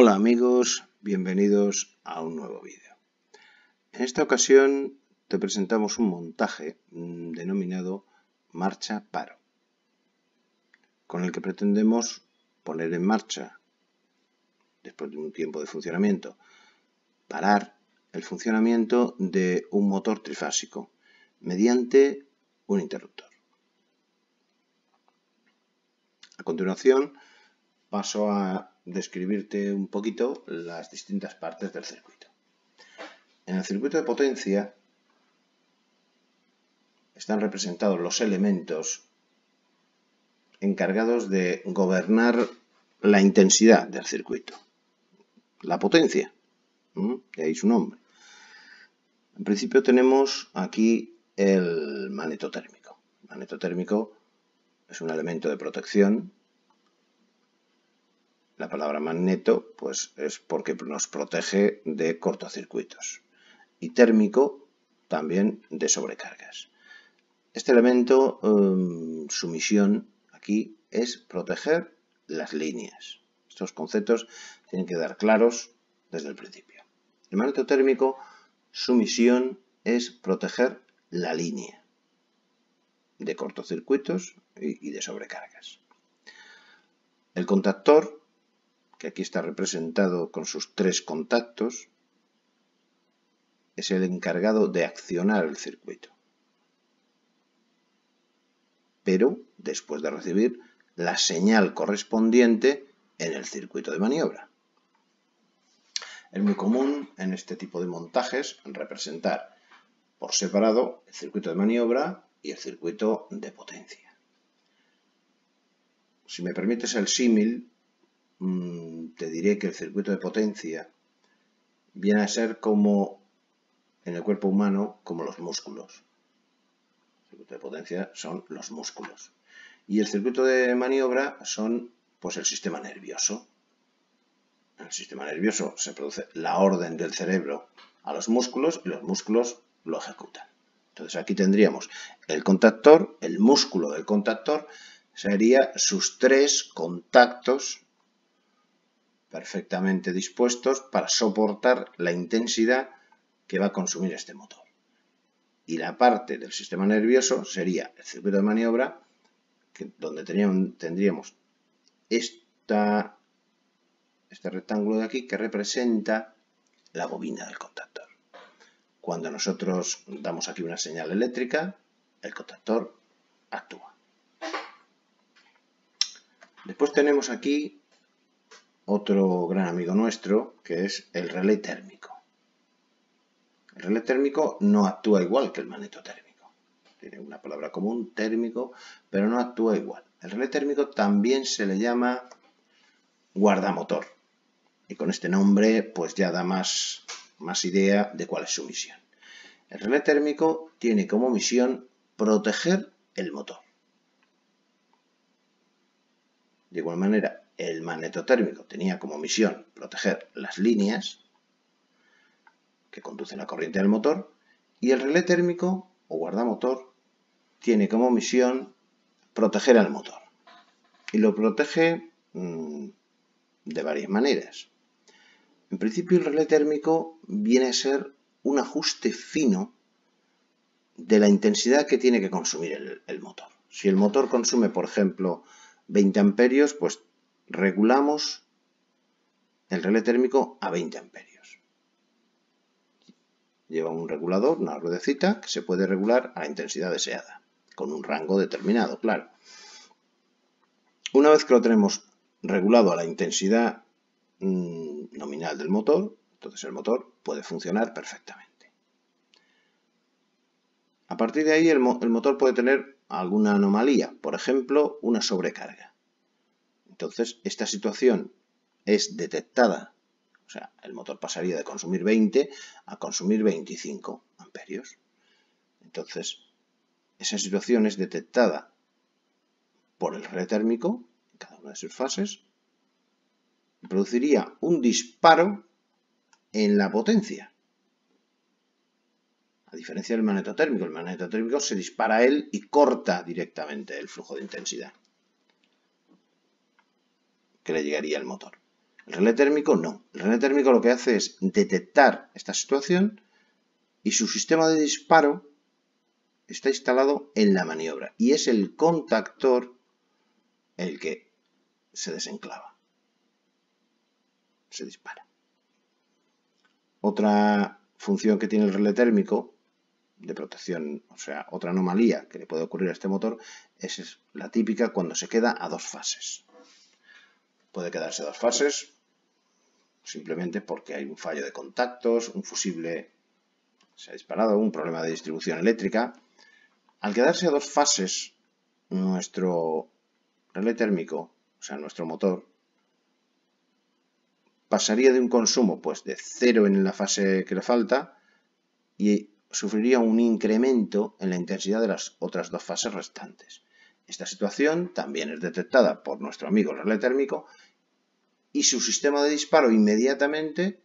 Hola amigos, bienvenidos a un nuevo vídeo. En esta ocasión te presentamos un montaje denominado marcha-paro, con el que pretendemos poner en marcha, después de un tiempo de funcionamiento, parar el funcionamiento de un motor trifásico mediante un interruptor. A continuación paso a describirte un poquito las distintas partes del circuito. En el circuito de potencia están representados los elementos encargados de gobernar la intensidad del circuito. La potencia, de ahí su nombre. En principio tenemos aquí el magnetotérmico. El magnetotérmico es un elemento de protección. La palabra magneto pues es porque nos protege de cortocircuitos y térmico también de sobrecargas. Este elemento, su misión aquí es proteger las líneas. Estos conceptos tienen que quedar claros desde el principio. El magnetotérmico, su misión es proteger la línea de cortocircuitos y de sobrecargas. El contactor, que aquí está representado con sus 3 contactos, es el encargado de accionar el circuito, pero después de recibir la señal correspondiente en el circuito de maniobra. Es muy común en este tipo de montajes representar por separado el circuito de maniobra y el circuito de potencia. Si me permites el símil, te diré que el circuito de potencia viene a ser como en el cuerpo humano como los músculos. El circuito de potencia son los músculos. Y el circuito de maniobra son pues el sistema nervioso. En el sistema nervioso se produce la orden del cerebro a los músculos y los músculos lo ejecutan. Entonces aquí tendríamos el contactor, el músculo del contactor sería sus 3 contactos perfectamente dispuestos para soportar la intensidad que va a consumir este motor. Y la parte del sistema nervioso sería el circuito de maniobra, donde tendríamos este rectángulo de aquí que representa la bobina del contactor. Cuando nosotros damos aquí una señal eléctrica, el contactor actúa. Después tenemos aquí otro gran amigo nuestro, que es el relé térmico. El relé térmico no actúa igual que el magnetotérmico. Tiene una palabra común, térmico, pero no actúa igual. El relé térmico también se le llama guardamotor. Y con este nombre pues ya da más idea de cuál es su misión. El relé térmico tiene como misión proteger el motor. De igual manera, el magnetotérmico tenía como misión proteger las líneas que conducen la corriente del motor, y el relé térmico o guardamotor tiene como misión proteger al motor. Y lo protege de varias maneras. En principio, el relé térmico viene a ser un ajuste fino de la intensidad que tiene que consumir el motor. Si el motor consume, por ejemplo, 20 amperios, pues regulamos el relé térmico a 20 amperios. Lleva un regulador, una ruedecita, que se puede regular a la intensidad deseada, con un rango determinado, claro. Una vez que lo tenemos regulado a la intensidad nominal del motor, entonces el motor puede funcionar perfectamente. A partir de ahí el motor puede tener alguna anomalía, por ejemplo, una sobrecarga. Entonces esta situación es detectada, o sea, el motor pasaría de consumir 20 a consumir 25 amperios. Entonces esa situación es detectada por el relé térmico en cada una de sus fases y produciría un disparo en la potencia. A diferencia del magnetotérmico, el magnetotérmico se dispara él y corta directamente el flujo de intensidad que le llegaría al motor. El relé térmico no. El relé térmico lo que hace es detectar esta situación y su sistema de disparo está instalado en la maniobra y es el contactor el que se desenclava, se dispara. Otra función que tiene el relé térmico de protección, o sea, otra anomalía que le puede ocurrir a este motor es la típica cuando se queda a dos fases. Puede quedarse a dos fases simplemente porque hay un fallo de contactos, un fusible se ha disparado, un problema de distribución eléctrica. Al quedarse a dos fases, nuestro relé térmico, o sea, nuestro motor, pasaría de un consumo pues, de 0 en la fase que le falta y sufriría un incremento en la intensidad de las otras dos fases restantes. Esta situación también es detectada por nuestro amigo el relé térmico y su sistema de disparo inmediatamente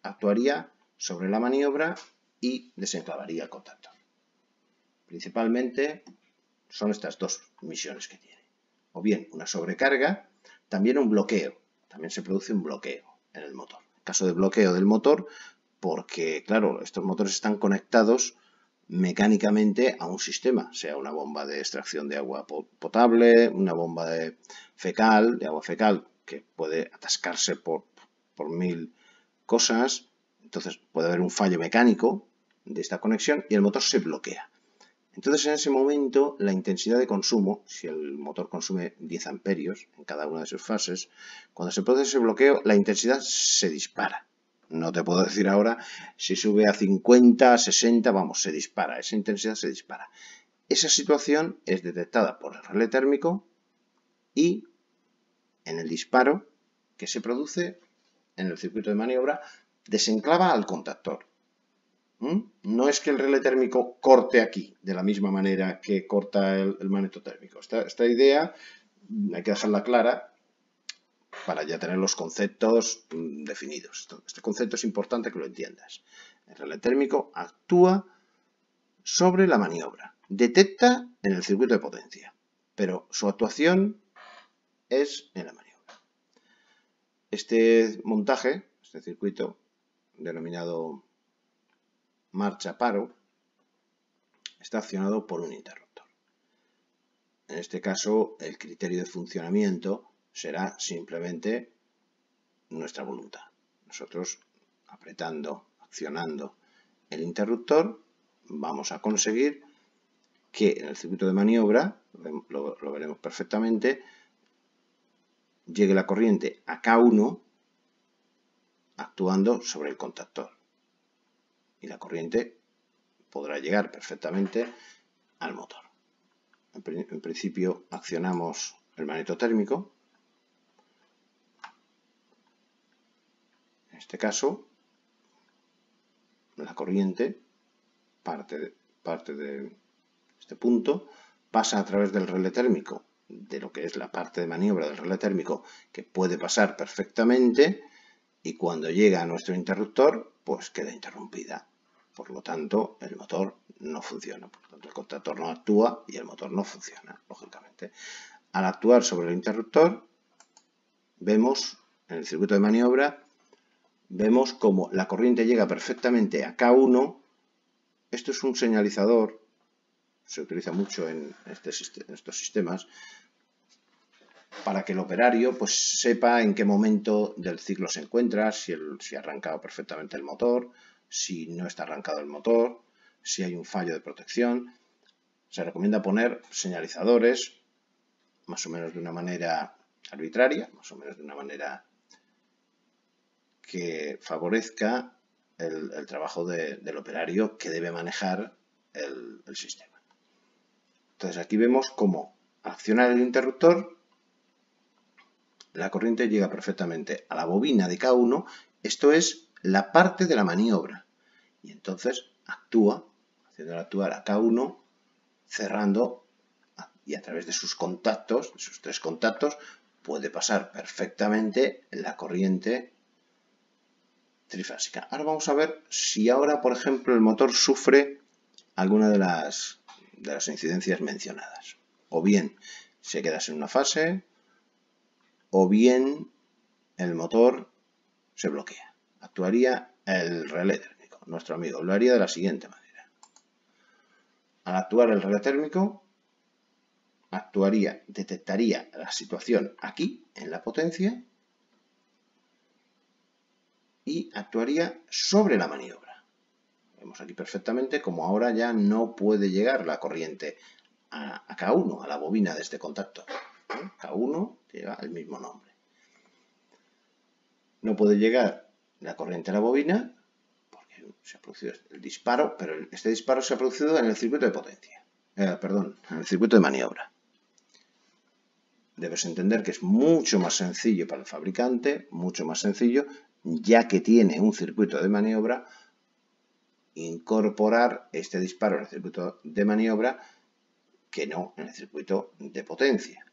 actuaría sobre la maniobra y desenclavaría el contactor. Principalmente son estas dos misiones que tiene. O bien una sobrecarga, también un bloqueo. También se produce un bloqueo en el motor. En caso de bloqueo del motor, porque, claro, estos motores están conectados mecánicamente a un sistema, sea una bomba de extracción de agua potable, una bomba de agua fecal, que puede atascarse por mil cosas. Entonces puede haber un fallo mecánico de esta conexión y el motor se bloquea. Entonces en ese momento la intensidad de consumo, si el motor consume 10 amperios en cada una de sus fases, cuando se produce ese bloqueo la intensidad se dispara. No te puedo decir ahora si sube a 50, 60, vamos, se dispara, esa intensidad se dispara. Esa situación es detectada por el relé térmico y en el disparo que se produce en el circuito de maniobra desenclava al contactor. No es que el relé térmico corte aquí, de la misma manera que corta el magneto térmico. Esta idea hay que dejarla clara para ya tener los conceptos definidos. Este concepto es importante que lo entiendas. El relé térmico actúa sobre la maniobra, detecta en el circuito de potencia, pero su actuación es en la maniobra. Este montaje, este circuito denominado marcha-paro, está accionado por un interruptor. En este caso, el criterio de funcionamiento será simplemente nuestra voluntad. Nosotros, apretando, accionando el interruptor, vamos a conseguir que en el circuito de maniobra, lo veremos perfectamente, llegue la corriente a K1 actuando sobre el contactor. Y la corriente podrá llegar perfectamente al motor. En principio accionamos el magneto térmico. En este caso, la corriente parte de este punto, pasa a través del relé térmico, de lo que es la parte de maniobra del relé térmico, que puede pasar perfectamente, y cuando llega a nuestro interruptor, pues queda interrumpida. Por lo tanto, el motor no funciona. Por lo tanto, el contactor no actúa y el motor no funciona, lógicamente. Al actuar sobre el interruptor, vemos en el circuito de maniobra, vemos como la corriente llega perfectamente a K1. Esto es un señalizador, se utiliza mucho en estos sistemas, para que el operario pues, sepa en qué momento del ciclo se encuentra, si ha arrancado perfectamente el motor, si no está arrancado el motor, si hay un fallo de protección. Se recomienda poner señalizadores más o menos de una manera arbitraria, más o menos de una manera que favorezca el trabajo del operario que debe manejar el sistema. Entonces aquí vemos cómo al accionar el interruptor la corriente llega perfectamente a la bobina de K1, esto es la parte de la maniobra, y entonces actúa, haciéndola actuar a K1, cerrando, y a través de sus contactos, de sus tres contactos, puede pasar perfectamente la corriente trifásica. Ahora vamos a ver si ahora, por ejemplo, el motor sufre alguna de las incidencias mencionadas. O bien se queda sin una fase, o bien el motor se bloquea. Actuaría el relé térmico. Nuestro amigo lo haría de la siguiente manera. Al actuar el relé térmico, detectaría la situación aquí, en la potencia, y actuaría sobre la maniobra. Vemos aquí perfectamente como ahora ya no puede llegar la corriente a K1, a la bobina de este contacto. K1 lleva el mismo nombre. No puede llegar la corriente a la bobina porque se ha producido el disparo, pero este disparo se ha producido en el circuito de potencia. En el circuito de maniobra. Debes entender que es mucho más sencillo para el fabricante, mucho más sencillo, ya que tiene un circuito de maniobra, incorporar este disparo en el circuito de maniobra que no en el circuito de potencia.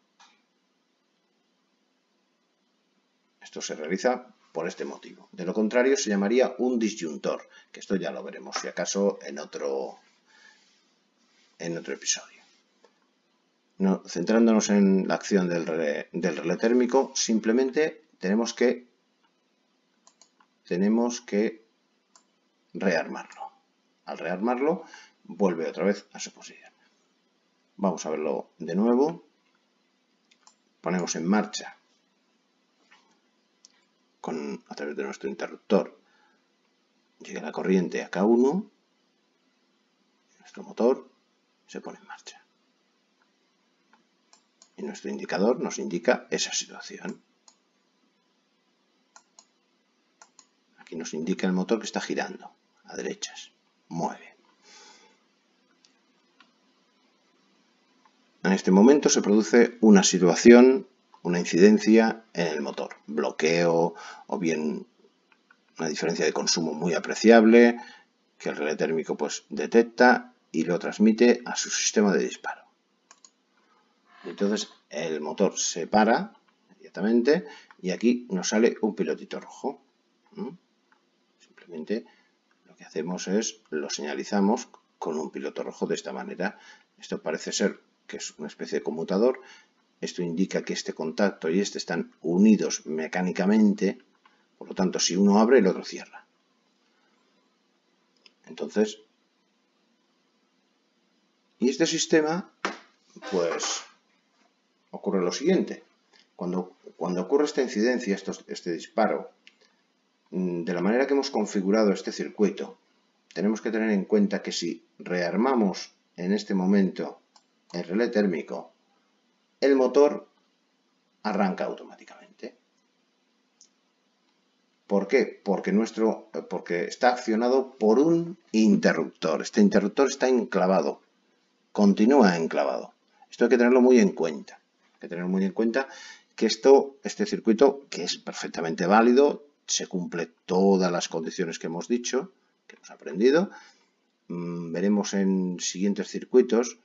Esto se realiza por este motivo. De lo contrario, se llamaría un disyuntor, que esto ya lo veremos, si acaso, en otro episodio. No, centrándonos en la acción del relé térmico, simplemente tenemos que rearmarlo. Al rearmarlo, vuelve otra vez a su posición. Vamos a verlo de nuevo. Ponemos en marcha a través de nuestro interruptor. Llega la corriente a K1. Nuestro motor se pone en marcha. Y nuestro indicador nos indica esa situación. Aquí nos indica el motor que está girando a derechas. Mueve. En este momento se produce una situación, una incidencia en el motor. Bloqueo o bien una diferencia de consumo muy apreciable que el relé térmico pues detecta y lo transmite a su sistema de disparo. Entonces el motor se para inmediatamente y aquí nos sale un pilotito rojo. Simplemente lo que hacemos es lo señalizamos con un piloto rojo de esta manera. Esto parece ser que es una especie de conmutador. Esto indica que este contacto y este están unidos mecánicamente. Por lo tanto, si uno abre, el otro cierra. Entonces, y este sistema, pues, ocurre lo siguiente. Cuando ocurre esta incidencia, este disparo, de la manera que hemos configurado este circuito, tenemos que tener en cuenta que si rearmamos en este momento el relé térmico, el motor arranca automáticamente. ¿Por qué? Porque está accionado por un interruptor. Este interruptor está enclavado, continúa enclavado. Esto hay que tenerlo muy en cuenta. Hay que tener muy en cuenta que este circuito, que es perfectamente válido, se cumple todas las condiciones que hemos dicho, que hemos aprendido. Veremos en siguientes circuitos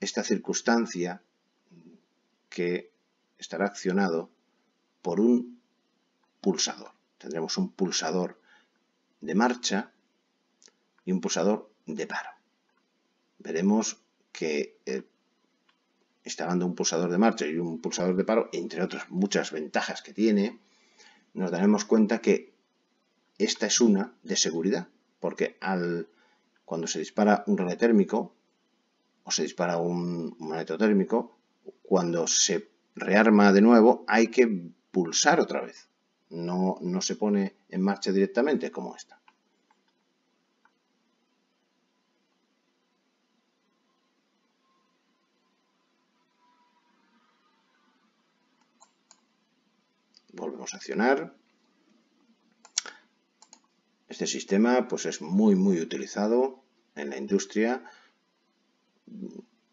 esta circunstancia que estará accionado por un pulsador. Tendremos un pulsador de marcha y un pulsador de paro. Veremos que instalando un pulsador de marcha y un pulsador de paro, entre otras muchas ventajas que tiene, nos daremos cuenta que esta es una de seguridad, porque cuando se dispara un relé térmico o se dispara un magneto térmico, cuando se rearma de nuevo hay que pulsar otra vez. No se pone en marcha directamente como esta. Volvemos a accionar. Este sistema pues es muy utilizado en la industria.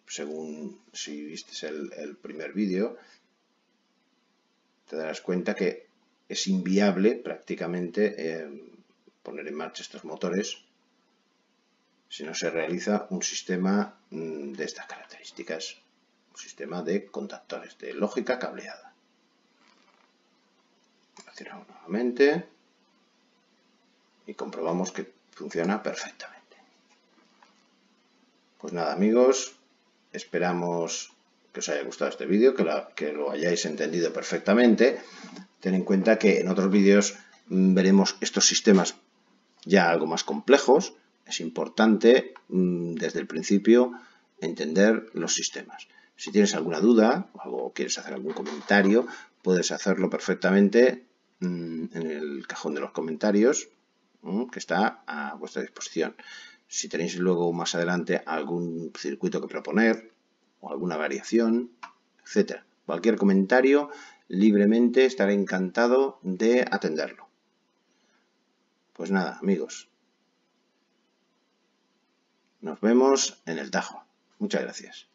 Según si viste el primer vídeo, te darás cuenta que es inviable prácticamente poner en marcha estos motores si no se realiza un sistema de estas características, un sistema de contactores de lógica cableada. Accionamos nuevamente y comprobamos que funciona perfectamente. Pues nada, amigos, esperamos que os haya gustado este vídeo, que lo hayáis entendido perfectamente. Ten en cuenta que en otros vídeos veremos estos sistemas ya algo más complejos. Es importante desde el principio entender los sistemas. Si tienes alguna duda o quieres hacer algún comentario, puedes hacerlo perfectamente en el cajón de los comentarios que está a vuestra disposición. Si tenéis luego más adelante algún circuito que proponer o alguna variación, etc. Cualquier comentario, libremente estaré encantado de atenderlo. Pues nada, amigos. Nos vemos en el Tajo. Muchas gracias.